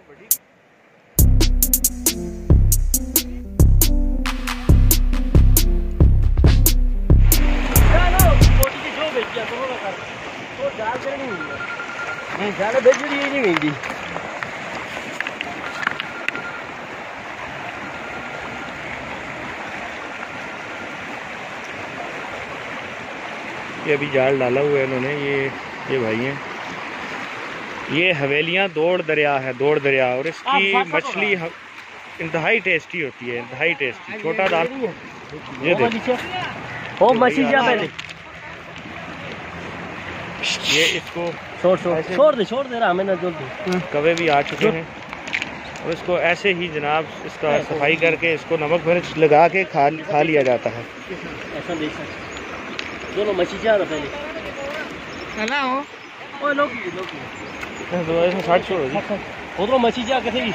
ये अभी जाल डाला हुआ है इन्होंने। ये भाई हैं, ये हवेलियाँ दौड़ दरिया है, दौड़ दरिया, और इसकी मछली इंतहाई टेस्टी होती है, इंतहाई टेस्टी। छोटा दाल ये देखो, ये इसको छोड़ दे रहा मैंने। कवे भी आ चुके हैं और इसको ऐसे ही जनाब इसका सफाई करके इसको नमक मिर्च लगा के खा लिया जाता है। ऐसा देख सकते दोनों मछली जा रहा पहले साठ छोड़ो जी, उधरों मछली जा कैसे भी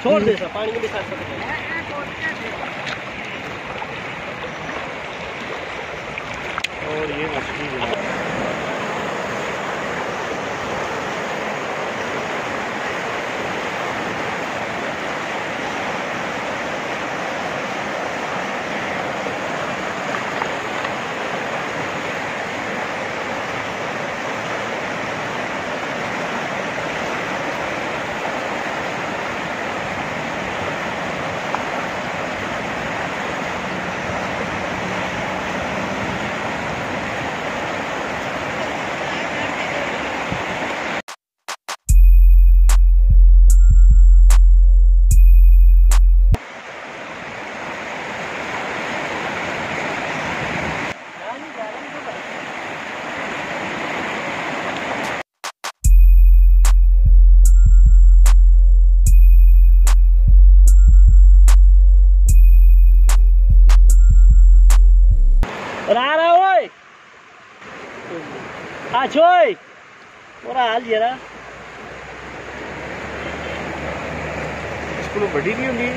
छोड़ दे पानी में साथ और ये मछली छोई पूरा हाल ये रहा। इसको बड़ी नहीं होगी।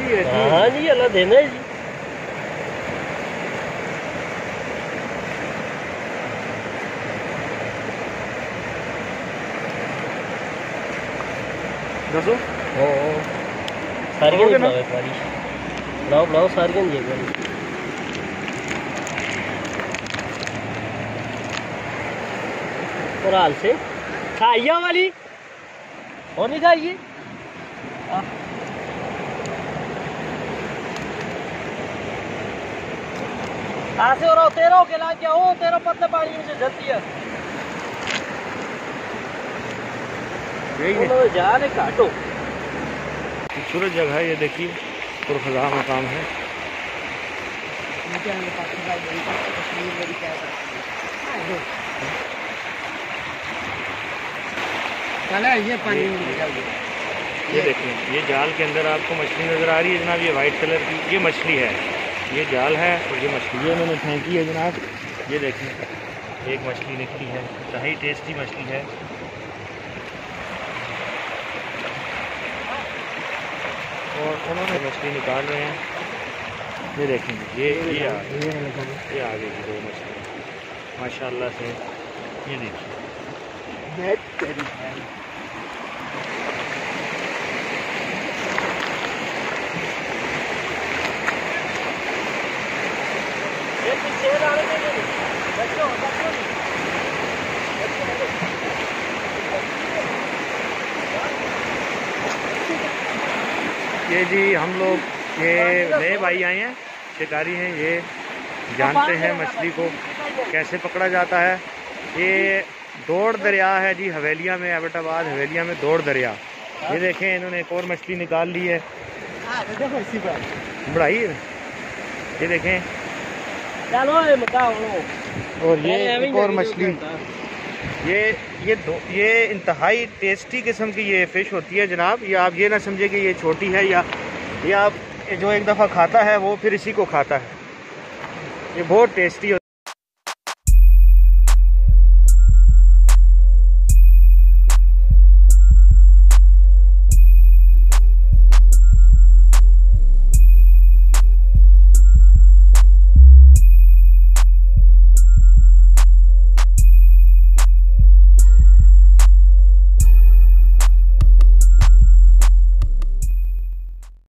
हाँ जी अल्लाह देना जी। दसो सारी बनाओ सारी जी और हाल से खाइए वाली और नहीं खाइए। ऐसे हो रहा तेरह के ला क्या हो, तेरह पत्ते पानी में से जलती है। जा रहे काटो खूबसूरत जगह है ये, देखिए पुरखज़ा मकाम है। ये पानी ये देखें, ये जाल के अंदर आपको मछली नज़र आ रही है जनाब। ये वाइट कलर की ये मछली है, ये जाल है और ये मछली ये मैंने फेंकी है जनाब। ये देखें एक मछली निकली है, सही टेस्टी मछली है। और उन्होंने मछली निकाल रहे हैं। ये देखेंगे ये आ गई दो मछली माशाल्लाह से। ये देखिए ये जी हम लोग ये नए भाई आए हैं, शिकारी हैं, ये जानते हैं मछली को कैसे पकड़ा जाता है। ये दौड़ दरिया है जी हवेलिया में, एबटाबाद हवेलिया में दौड़ दरिया। ये देखें इन्होंने एक और मछली निकाल ली है, बढ़ाई है। ये देखें और ये एक और मछली। ये इंतहाई टेस्टी किस्म की ये फ़िश होती है जनाब। ये आप ये ना समझे कि ये छोटी है या ये आप जो एक दफ़ा खाता है वो फिर इसी को खाता है। ये बहुत टेस्टी